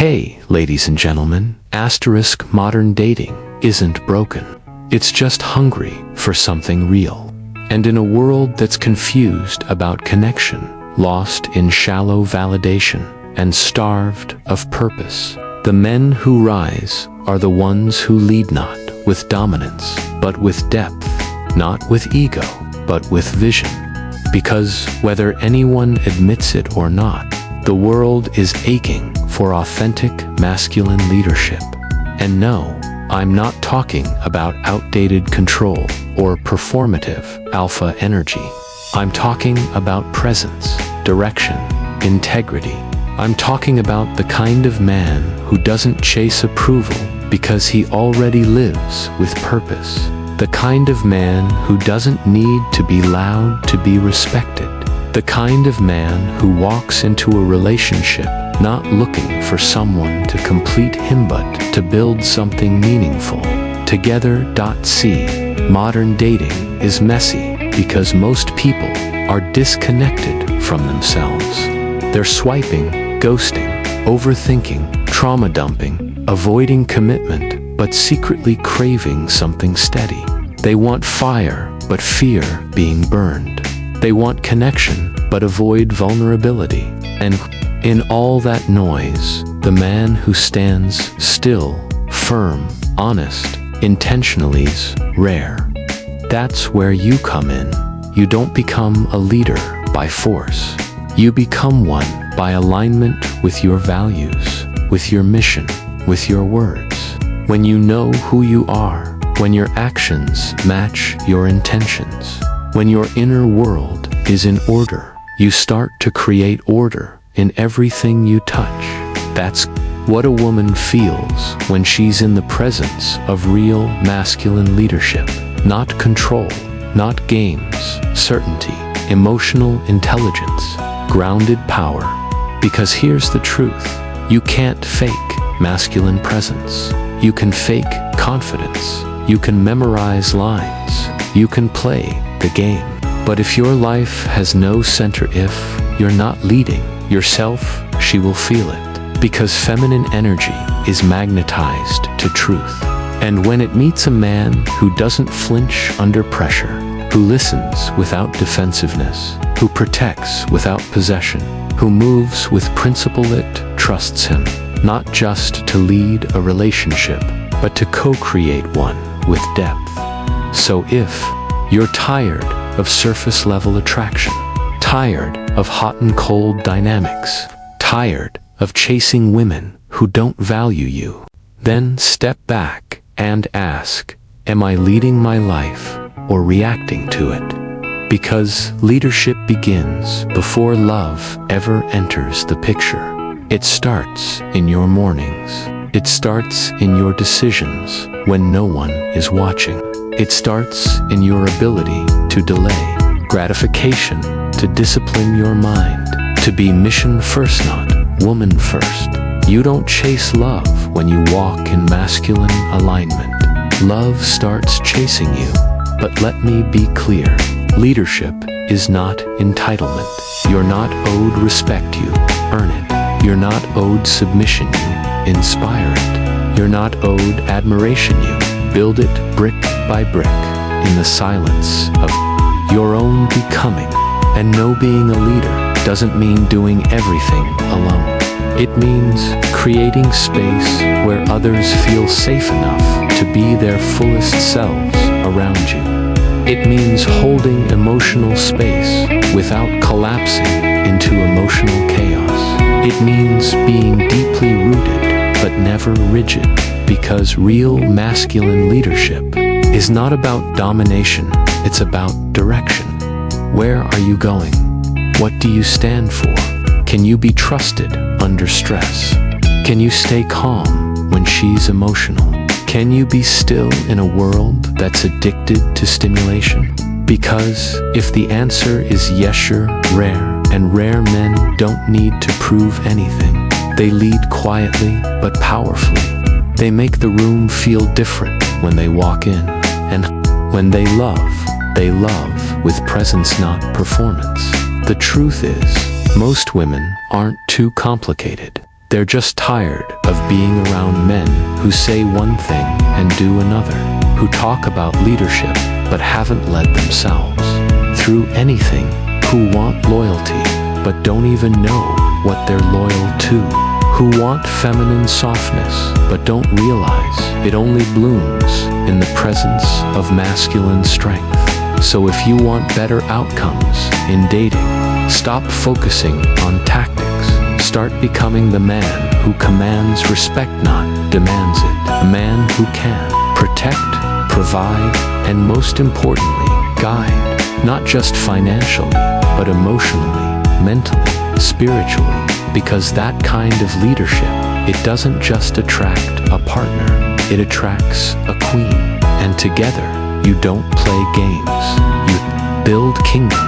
Hey, ladies and gentlemen, modern dating isn't broken. It's just hungry for something real. And in a world that's confused about connection, lost in shallow validation, and starved of purpose, the men who rise are the ones who lead not with dominance, but with depth, not with ego, but with vision. Because whether anyone admits it or not, the world is aching for authentic masculine leadership. And no, I'm not talking about outdated control or performative alpha energy. I'm talking about presence, direction, integrity. I'm talking about the kind of man who doesn't chase approval because he already lives with purpose. The kind of man who doesn't need to be loud to be respected. The kind of man who walks into a relationship not looking for someone to complete him but to build something meaningful together. See, modern dating is messy because most people are disconnected from themselves. They're swiping, ghosting, overthinking, trauma dumping, avoiding commitment, but secretly craving something steady. They want fire, but fear being burned. They want connection, but avoid vulnerability. And in all that noise, the man who stands still, firm, honest, intentionally's rare. That's where you come in. You don't become a leader by force. You become one by alignment with your values, with your mission, with your words. When you know who you are, when your actions match your intentions, when your inner world is in order, you start to create order in everything you touch. That's what a woman feels when she's in the presence of real masculine leadership. Not control, not games, certainty, emotional intelligence, grounded power. Because here's the truth, you can't fake masculine presence. You can fake confidence. You can memorize lines. You can play the game. But if your life has no center, if you're not leading yourself, she will feel it. Because feminine energy is magnetized to truth. And when it meets a man who doesn't flinch under pressure, who listens without defensiveness, who protects without possession, who moves with principle, it trusts him, not just to lead a relationship, but to co-create one with depth. So if you're tired of surface level attraction, tired of hot and cold dynamics, tired of chasing women who don't value you, then step back and ask, am I leading my life or reacting to it? Because leadership begins before love ever enters the picture. It starts in your mornings. It starts in your decisions when no one is watching. It starts in your ability to delay gratification, to discipline your mind, to be mission first, not woman first. You don't chase love when you walk in masculine alignment. Love starts chasing you. But let me be clear, leadership is not entitlement. You're not owed respect, you earn it. You're not owed submission, you inspire it. You're not owed admiration, you build it brick by brick in the silence of your own becoming. And no, being a leader doesn't mean doing everything alone. It means creating space where others feel safe enough to be their fullest selves around you. It means holding emotional space without collapsing into emotional chaos. It means being deeply rooted but never rigid, because real masculine leadership is not about domination, it's about direction. Where are you going? What do you stand for? Can you be trusted under stress? Can you stay calm when she's emotional? Can you be still in a world that's addicted to stimulation? Because if the answer is yes, you're rare, and rare men don't need to prove anything. They lead quietly but powerfully. They make the room feel different when they walk in. And when they love with presence, not performance. The truth is, most women aren't too complicated. They're just tired of being around men who say one thing and do another, who talk about leadership but haven't led themselves through anything, who want loyalty but don't even know what they're loyal to, who want feminine softness but don't realize it only blooms in the presence of masculine strength. So if you want better outcomes in dating, stop focusing on tactics. Start becoming the man who commands respect, not demands it. A man who can protect, provide, and most importantly, guide, not just financially, but emotionally, mentally, spiritually. Because that kind of leadership, it doesn't just attract a partner, it attracts a queen. And together, you don't play games, you build kingdoms.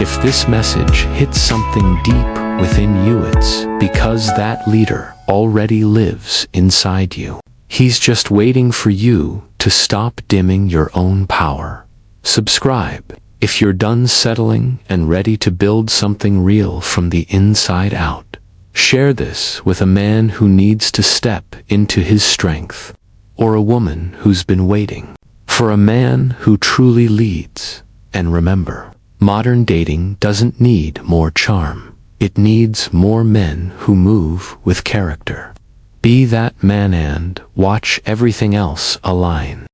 If this message hits something deep within you, it's because that leader already lives inside you. He's just waiting for you to stop dimming your own power. Subscribe if you're done settling and ready to build something real from the inside out. Share this with a man who needs to step into his strength, or a woman who's been waiting for a man who truly leads. And remember, modern dating doesn't need more charm. It needs more men who move with character. Be that man and watch everything else align.